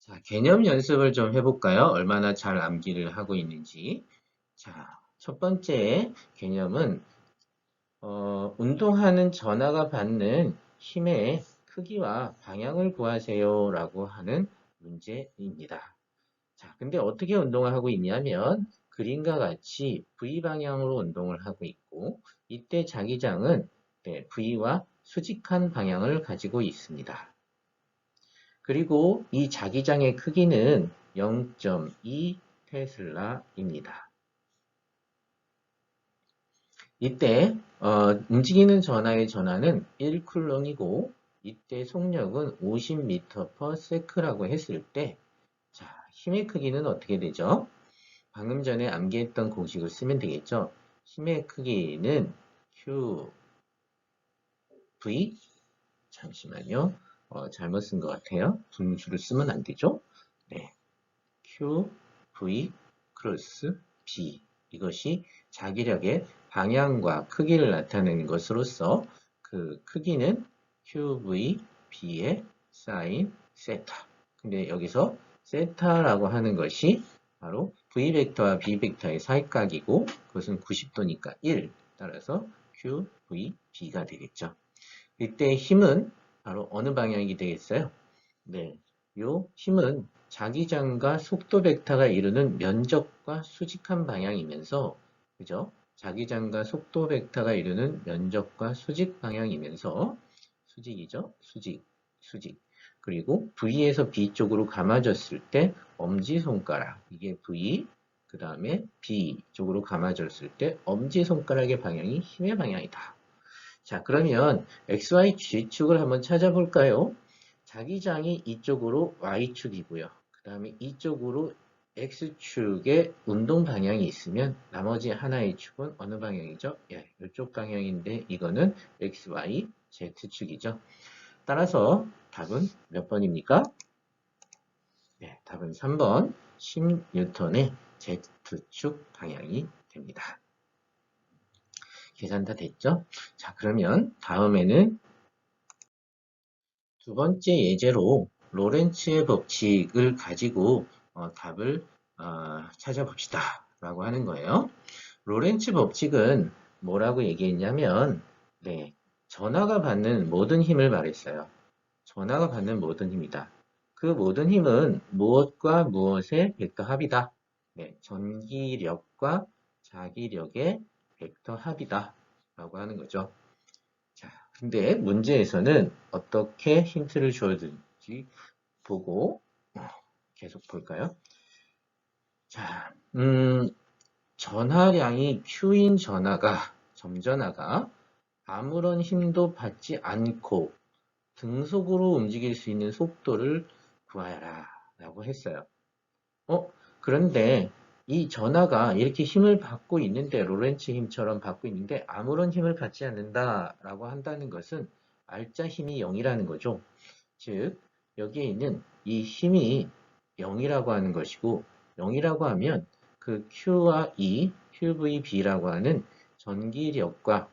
자, 개념 연습을 좀 해볼까요? 얼마나 잘 암기를 하고 있는지. 자, 첫 번째 개념은 운동하는 전하가 받는 힘의 크기와 방향을 구하세요 라고 하는 문제입니다. 자, 근데 어떻게 운동을 하고 있냐면 그림과 같이 V 방향으로 운동을 하고 있고 이때 자기장은 V와 수직한 방향을 가지고 있습니다. 그리고 이 자기장의 크기는 0.2 테슬라입니다. 이때 움직이는 전하의 전하는 1쿨럼이고 이때 속력은 50m/s라고 했을 때 자, 힘의 크기는 어떻게 되죠? 방금 전에 암기했던 공식을 쓰면 되겠죠? 힘의 크기는 QV 잠시만요. 잘못 쓴 것 같아요. 분수를 쓰면 안 되죠? 네. Q, V, 크로스, B. 이것이 자기력의 방향과 크기를 나타내는 것으로서 그 크기는 QV, B의 사인 세타. 근데 여기서 세타라고 하는 것이 바로 V 벡터와 B 벡터의 사이각이고 그것은 90도니까 1. 따라서 QV, B가 되겠죠. 이때 힘은 바로 어느 방향이 되겠어요? 네, 요 힘은 자기장과 속도 벡터가 이루는 면적과 수직한 방향이면서, 그죠? 자기장과 속도 벡터가 이루는 면적과 수직 방향이면서, 수직이죠? 수직, 수직. 그리고 V에서 B 쪽으로 감아졌을 때 엄지손가락, 이게 V, 그 다음에 B 쪽으로 감아졌을 때 엄지손가락의 방향이 힘의 방향이다. 자, 그러면 XY G축을 한번 찾아볼까요? 자기장이 이쪽으로 Y축이고요. 그 다음에 이쪽으로 X축의 운동 방향이 있으면 나머지 하나의 축은 어느 방향이죠? 예, 이쪽 방향인데 이거는 XY Z축이죠. 따라서 답은 몇 번입니까? 네, 답은 3번 10N의 Z축 방향이 됩니다. 계산 다 됐죠? 자, 그러면 다음에는 두 번째 예제로 로렌츠의 법칙을 가지고 답을 찾아봅시다 라고 하는 거예요. 로렌츠 법칙은 뭐라고 얘기했냐면 네, 전하가 받는 모든 힘을 말했어요. 전하가 받는 모든 힘이다. 그 모든 힘은 무엇과 무엇의 벡터 합이다. 네, 전기력과 자기력의 벡터 합이다 라고 하는 거죠. 자, 근데 문제에서는 어떻게 힌트를 주어줄지 보고 계속 볼까요? 자, 전하량이 Q인 점전하가 아무런 힘도 받지 않고 등속으로 움직일 수 있는 속도를 구하여라 라고 했어요. 그런데 이 전하가 이렇게 힘을 받고 있는데 로렌츠 힘처럼 받고 있는데 아무런 힘을 받지 않는다라고 한다는 것은 알짜 힘이 0이라는 거죠. 즉 여기에 있는 이 힘이 0이라고 하는 것이고 0이라고 하면 그 Q와 E, QVB라고 하는 전기력과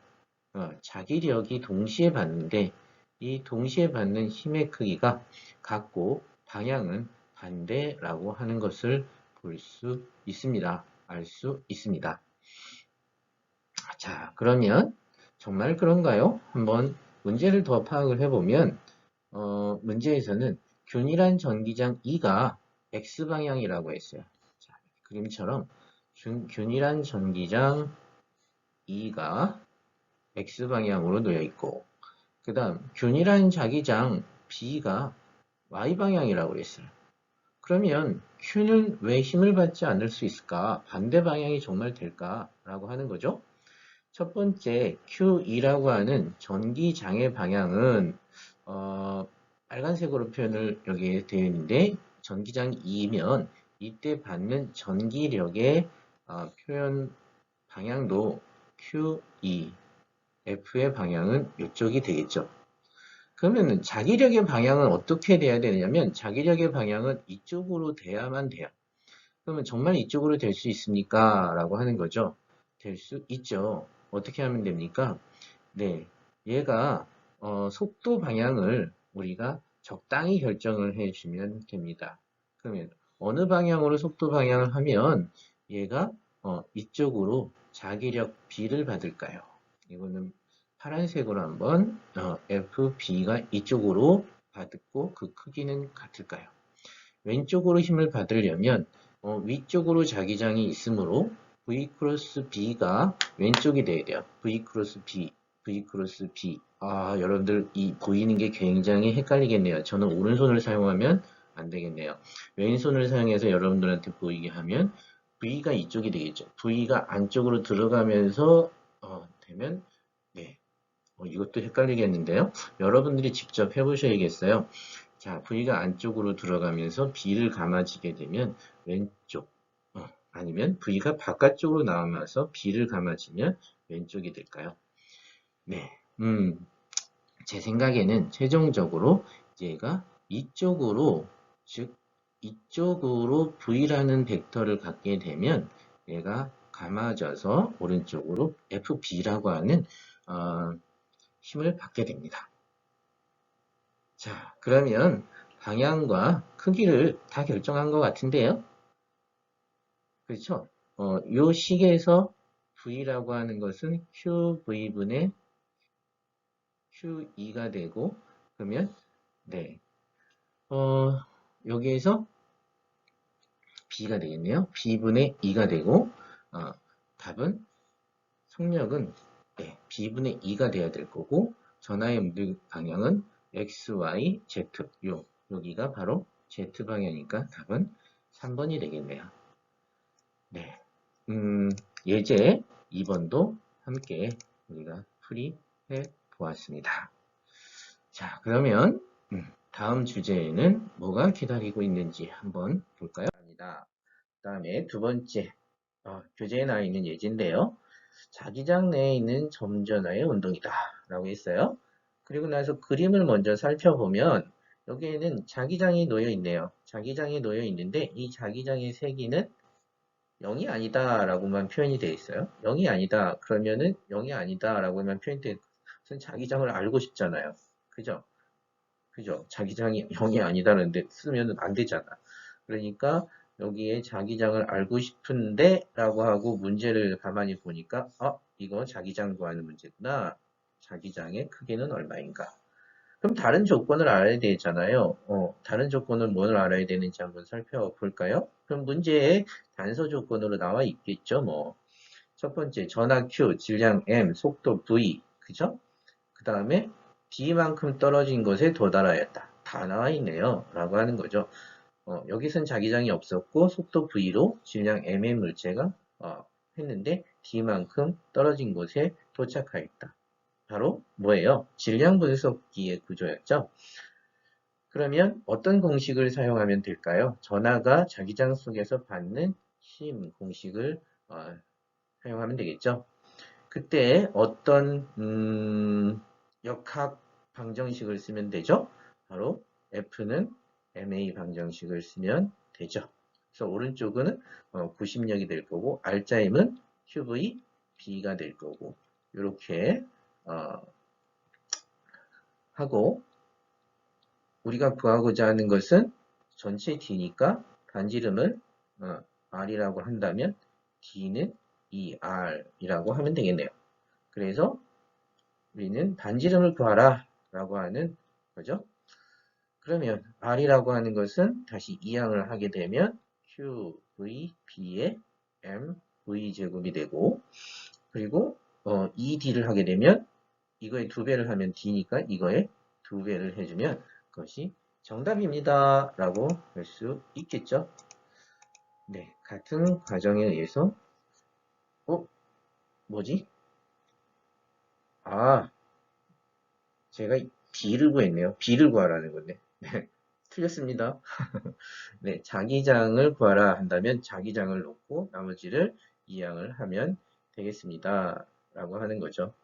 자기력이 동시에 받는데 이 동시에 받는 힘의 크기가 같고 방향은 반대라고 하는 것을 볼 수 있습니다. 알 수 있습니다. 자, 그러면 정말 그런가요? 한번 문제를 더 파악을 해보면 문제에서는 균일한 전기장 E가 X방향이라고 했어요. 자, 그림처럼 균일한 전기장 E가 X방향으로 놓여 있고 그 다음 균일한 자기장 B가 Y방향이라고 했어요. 그러면 Q는 왜 힘을 받지 않을 수 있을까? 반대 방향이 정말 될까? 라고 하는 거죠. 첫 번째 Q2라고 하는 전기장의 방향은 빨간색으로 표현을 여기에 되어 있는데 전기장 2면 이때 받는 전기력의 표현 방향도 Q2, F의 방향은 이쪽이 되겠죠. 그러면 자기력의 방향은 어떻게 돼야 되냐면 자기력의 방향은 이쪽으로 돼야만 돼요. 그러면 정말 이쪽으로 될 수 있습니까? 라고 하는 거죠. 될 수 있죠. 어떻게 하면 됩니까? 네, 얘가 속도 방향을 우리가 적당히 결정을 해주면 됩니다. 그러면 어느 방향으로 속도 방향을 하면 얘가 이쪽으로 자기력 B를 받을까요? 이거는 파란색으로 한번 FB가 이쪽으로 받고 그 크기는 같을까요? 왼쪽으로 힘을 받으려면 위쪽으로 자기장이 있으므로 V 크로스 B가 왼쪽이 돼야 돼요. V 크로스 B, V 크로스 B. 아, 여러분들 이 보이는 게 굉장히 헷갈리겠네요. 저는 오른손을 사용하면 안 되겠네요. 왼손을 사용해서 여러분들한테 보이게 하면 V가 이쪽이 되겠죠. V가 안쪽으로 들어가면서 되면 네, 이것도 헷갈리겠는데요. 여러분들이 직접 해보셔야겠어요. 자, V가 안쪽으로 들어가면서 B를 감아지게 되면 왼쪽, 아니면 V가 바깥쪽으로 나오면서 B를 감아지면 왼쪽이 될까요? 네, 제 생각에는 최종적으로 얘가 이쪽으로, 즉 이쪽으로 V라는 벡터를 갖게 되면 얘가 감아져서 오른쪽으로 FB라고 하는 힘을 받게 됩니다. 자, 그러면 방향과 크기를 다 결정한 것 같은데요. 그렇죠? 요 식에서 V라고 하는 것은 QV분의 QE가 되고, 그러면, 네, 여기에서 B가 되겠네요. B분의 E가 되고, 답은, 속력은, 네, B분의 E가 돼야 될 거고, 전하의 움직임 방향은 X, Y, Z, 여기가 바로 Z 방향이니까 답은 3번이 되겠네요. 네. 예제 2번도 함께 우리가 풀이해 보았습니다. 자, 그러면 다음 주제에는 뭐가 기다리고 있는지 한번 볼까요? 아니다. 그 다음에 두 번째 교재에 나와 있는 예제인데요. 자기장 내에 있는 점전화의 운동이다 라고 했어요. 그리고 나서 그림을 먼저 살펴보면 여기에는 자기장이 놓여 있네요. 자기장이 놓여 있는데 이 자기장의 세기는 0이 아니다 라고만 표현이 되어 있어요. 0이 아니다 그러면은 0이 아니다 라고만 표현이 되어 있어요. 자기장을 알고 싶잖아요. 그죠? 그죠? 자기장이 0이 아니다는데 쓰면 안 되잖아. 그러니까 여기에 자기장을 알고 싶은데 라고 하고 문제를 가만히 보니까 이거 자기장 구하는 문제구나. 자기장의 크기는 얼마인가? 그럼 다른 조건을 알아야 되잖아요. 다른 조건은 뭘 알아야 되는지 한번 살펴볼까요? 그럼 문제에 단서 조건으로 나와 있겠죠, 뭐. 첫 번째, 전하 Q, 질량 M, 속도 V, 그죠? 그 다음에 D만큼 떨어진 것에 도달하였다. 다 나와 있네요. 라고 하는 거죠. 여기선 자기장이 없었고 속도 V로 질량 M의 물체가 했는데 D만큼 떨어진 곳에 도착하였다. 바로 뭐예요? 질량 분석기의 구조였죠. 그러면 어떤 공식을 사용하면 될까요? 전하가 자기장 속에서 받는 힘 공식을 사용하면 되겠죠. 그때 어떤 역학 방정식을 쓰면 되죠? 바로 F는 MA 방정식을 쓰면 되죠. 그래서 오른쪽은 구심력이 될 거고 R자임은 QV B가 될 거고 이렇게 하고 우리가 구하고자 하는 것은 전체 D니까 반지름을 R이라고 한다면 D는 2R이라고 하면 되겠네요. 그래서 우리는 반지름을 구하라 라고 하는 거죠. 그러면 R이라고 하는 것은 다시 이항을 하게 되면 QVB의 MV제곱이 되고 그리고 2D를 하게 되면 이거에 2배를 하면 D니까 이거에 2배를 해주면 그것이 정답입니다 라고 할 수 있겠죠. 네, 같은 과정에 의해서 뭐지? 제가 B를 구했네요. B를 구하라는 건데. 네, 틀렸습니다. 네, 자기장을 구하라 한다면 자기장을 놓고 나머지를 이항을 하면 되겠습니다. 라고 하는 거죠.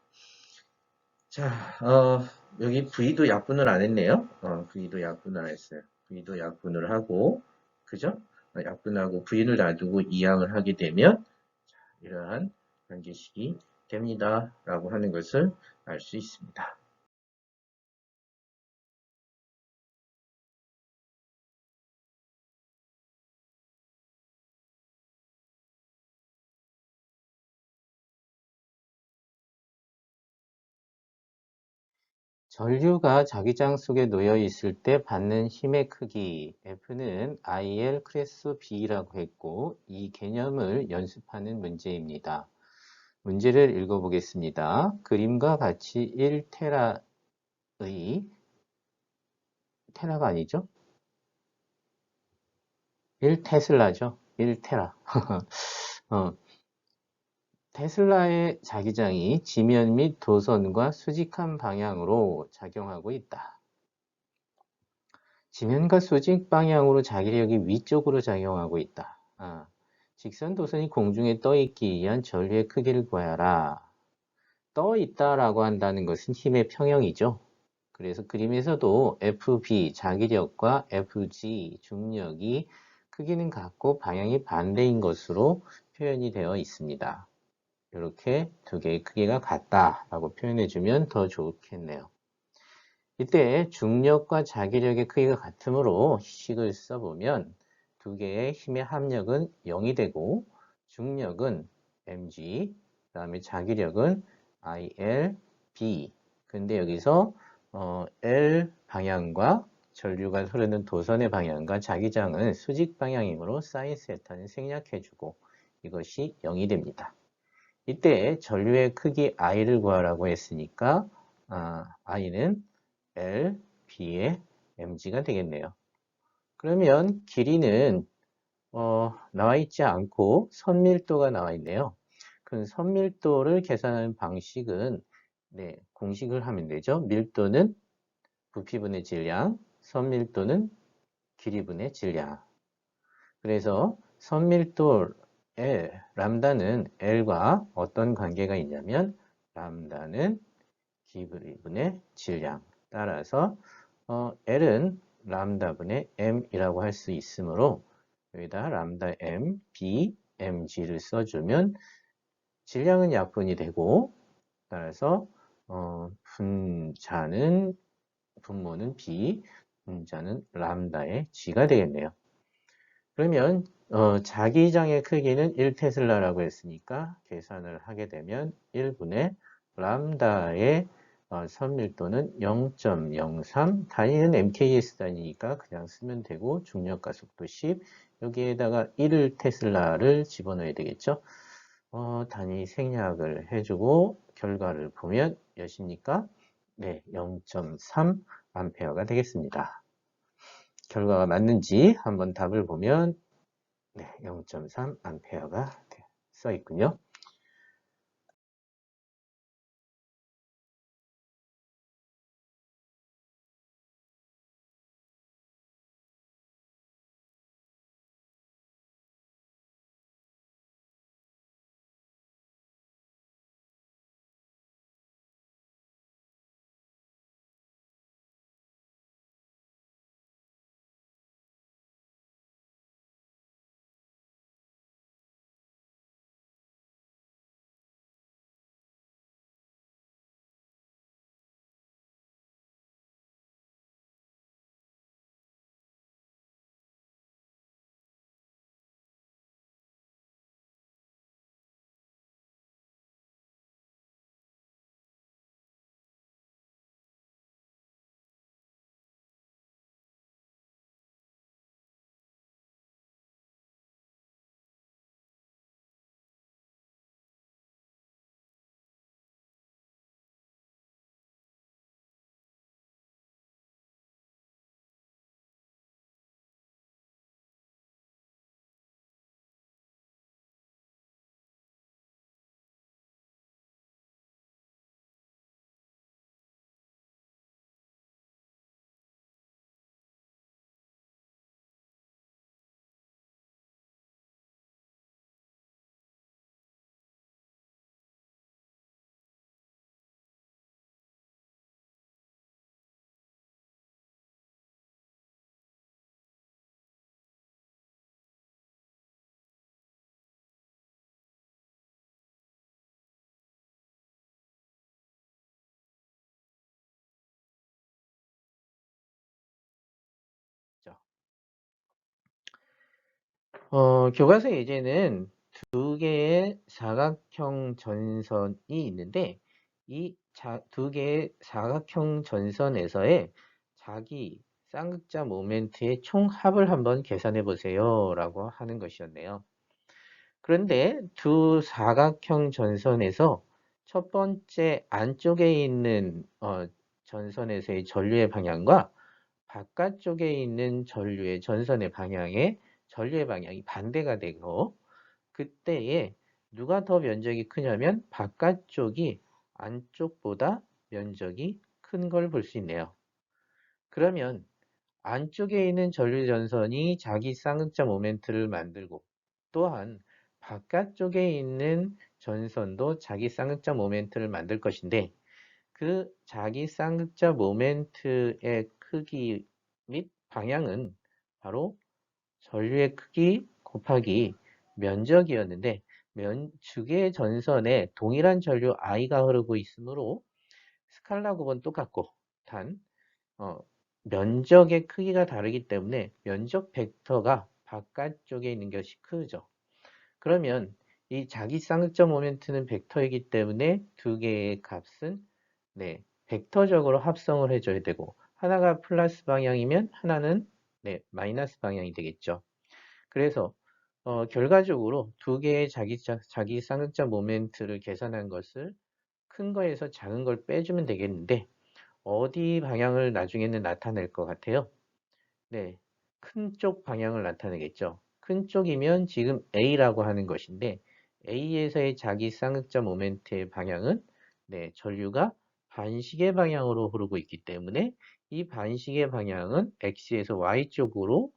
자, 여기 V도 약분을 안 했네요. V도 약분을 안 했어요. V도 약분을 하고, 그죠? 약분하고 V를 놔두고 이항을 하게 되면, 이러한 관계식이 됩니다. 라고 하는 것을 알 수 있습니다. 전류가 자기장 속에 놓여 있을 때 받는 힘의 크기 F는 IL 클래스 B라고 했고 이 개념을 연습하는 문제입니다. 문제를 읽어보겠습니다. 그림과 같이 1테라의 테라가 아니죠? 1테슬라죠. 1테라. 테슬라의 자기장이 지면 및 도선과 수직한 방향으로 작용하고 있다. 지면과 수직 방향으로 자기력이 위쪽으로 작용하고 있다. 직선 도선이 공중에 떠 있기 위한 전류의 크기를 구하여라. 떠 있다라고 한다는 것은 힘의 평형이죠. 그래서 그림에서도 FB 자기력과 FG 중력이 크기는 같고 방향이 반대인 것으로 표현이 되어 있습니다. 이렇게 두 개의 크기가 같다라고 표현해주면 더 좋겠네요. 이때 중력과 자기력의 크기가 같으므로 식을 써보면 두 개의 힘의 합력은 0이 되고 중력은 mg, 그 다음에 자기력은 IL, B. 근데 여기서 L 방향과 전류가 흐르는 도선의 방향과 자기장은 수직 방향이므로 사인 세타는 생략해주고 이것이 0이 됩니다. 이때 전류의 크기 I를 구하라고 했으니까 I는 L, B의 mg가 되겠네요. 그러면 길이는 나와 있지 않고 선밀도가 나와 있네요. 그 선밀도를 계산하는 방식은 공식을 하면 되죠. 밀도는 부피분의 질량, 선밀도는 길이분의 질량. 그래서 선밀도의 람다는 L과 어떤 관계가 있냐면 람다는 길이분의 질량. 따라서 L은 람다분의 M이라고 할 수 있으므로 여기다 람다 M, B, mg를 써주면 질량은 약분이 되고 따라서 분모는 B, 분자는 람다의 G가 되겠네요. 그러면 자기장의 크기는 1테슬라라고 했으니까 계산을 하게 되면 1분의 람다의 선밀도는 0.03, 단위는 mks 단위니까 그냥 쓰면 되고 중력과 속도 10, 여기에다가 1테슬라를 집어넣어야 되겠죠. 단위 생략을 해주고 결과를 보면 몇입니까? 네, 0.3 암페어가 되겠습니다. 결과가 맞는지 한번 답을 보면 0.3 암페어가 써 있군요. 교과서 예제는 두 개의 사각형 전선이 있는데 이 두 개의 사각형 전선에서의 자기 쌍극자 모멘트의 총합을 한번 계산해 보세요 라고 하는 것이었네요. 그런데 두 사각형 전선에서 첫 번째 안쪽에 있는 전선에서의 전류의 방향과 바깥쪽에 있는 전선의 방향이 반대가 되고, 그때에 누가 더 면적이 크냐면 바깥쪽이 안쪽보다 면적이 큰 걸 볼 수 있네요. 그러면 안쪽에 있는 전류전선이 자기 쌍극자 모멘트를 만들고, 또한 바깥쪽에 있는 전선도 자기 쌍극자 모멘트를 만들 것인데, 그 자기 쌍극자 모멘트의 크기 및 방향은 바로 전류의 크기 곱하기 면적이었는데, 두 개의 전선에 동일한 전류 I가 흐르고 있으므로 스칼라 곱은 똑같고, 단 면적의 크기가 다르기 때문에 면적 벡터가 바깥쪽에 있는 것이 크죠. 그러면 이 자기 쌍극자 모멘트는 벡터이기 때문에 두 개의 값은 벡터적으로 합성을 해줘야 되고, 하나가 플러스 방향이면 하나는 마이너스 방향이 되겠죠. 그래서 결과적으로 두 개의 자기 쌍극자 모멘트를 계산한 것을 큰 거에서 작은 걸 빼주면 되겠는데, 어디 방향을 나중에는 나타낼 것 같아요? 네, 큰 쪽 방향을 나타내겠죠. 큰 쪽이면 지금 A라고 하는 것인데, A에서의 자기 쌍극자 모멘트의 방향은 전류가 반시계 방향으로 흐르고 있기 때문에 이 반시계 방향은 X에서 Y쪽으로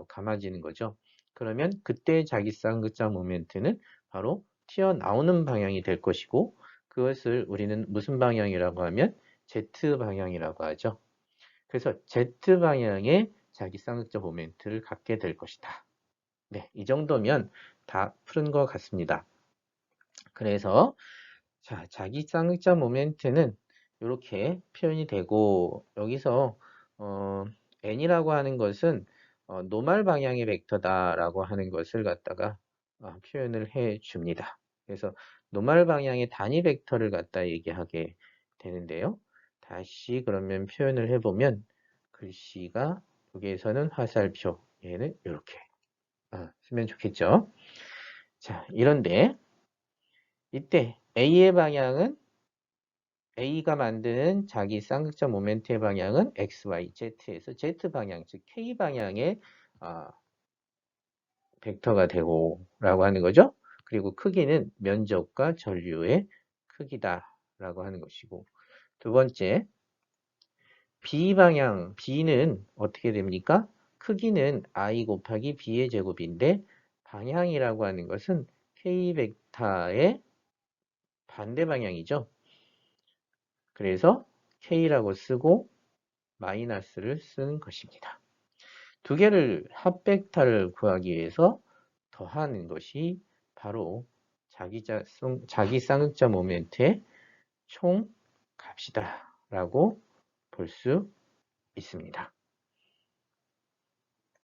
감아지는 거죠. 그러면 그때 자기 쌍극자 모멘트는 바로 튀어나오는 방향이 될 것이고, 그것을 우리는 무슨 방향이라고 하면 Z 방향이라고 하죠. 그래서 Z 방향의 자기 쌍극자 모멘트를 갖게 될 것이다. 네, 이 정도면 다 푸른 것 같습니다. 그래서 자기 쌍극자 모멘트는 이렇게 표현이 되고, 여기서 n이라고 하는 것은 노말 방향의 벡터다라고 하는 것을 갖다가 표현을 해 줍니다. 그래서 노말 방향의 단위 벡터를 갖다 얘기하게 되는데요. 다시 그러면 표현을 해보면, 글씨가 여기에서는 화살표, 얘는 이렇게 쓰면 좋겠죠. 자, 이런데 이때 A의 방향은, A가 만드는 자기 쌍극자 모멘트의 방향은 X, Y, Z에서 Z 방향, 즉 K 방향의 벡터가 되고 라고 하는 거죠. 그리고 크기는 면적과 전류의 크기다라고 하는 것이고, 두 번째, B 방향, B는 어떻게 됩니까? 크기는 I 곱하기 B의 제곱인데, 방향이라고 하는 것은 K 벡터의 반대 방향이죠. 그래서 K라고 쓰고 마이너스를 쓰는 것입니다. 두 개를 합벡터를 구하기 위해서 더하는 것이 바로 자기 쌍극자 모멘트의 총 값이다 라고 볼 수 있습니다.